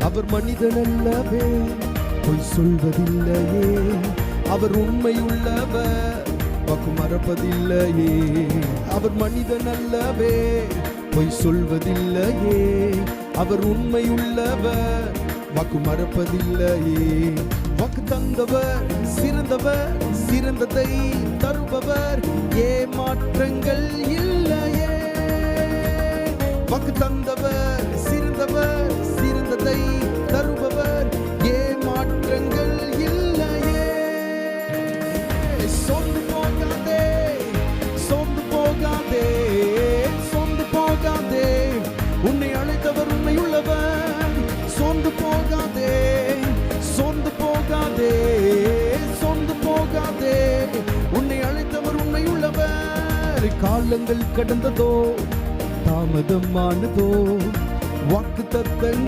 அவர் மனிதன் அல்லவே, பொய் சொல்வதில்லையே. அவர் உண்மை உள்ளவர், வாக்கு மறப்பதில்லையே. அவர் மனிதன் அல்லவே, பொய் சொல்வதில்லையே. அவர் உண்மை உள்ளவர், வாக்கு மறப்பதில்லையே. வாக்கு தந்தவர் சிறந்தவர், சிறந்ததை தருபவர், ஏமாற்றங்கள் இல்லையே. வாக்கு தந்தவர் சிறந்தவர், சிறந்ததை தருபவர், ஏமாற்றங்கள் இல்லையே. சோர்ந்து போகாதே, சோர்ந்து போகாதே, சோர்ந்து போகாதே. உன்னை அழைத்தவர் உண்மை உள்ளவர். சோர்ந்து போகாதே, சோர்ந்து போகாதே, சோர்ந்து போகாதே. உன்னை அழைத்தவர் உண்மை உள்ளவர். காலங்கள் கடந்ததோ, தாமதமானதோ, வாக்கு தத்தங்கள்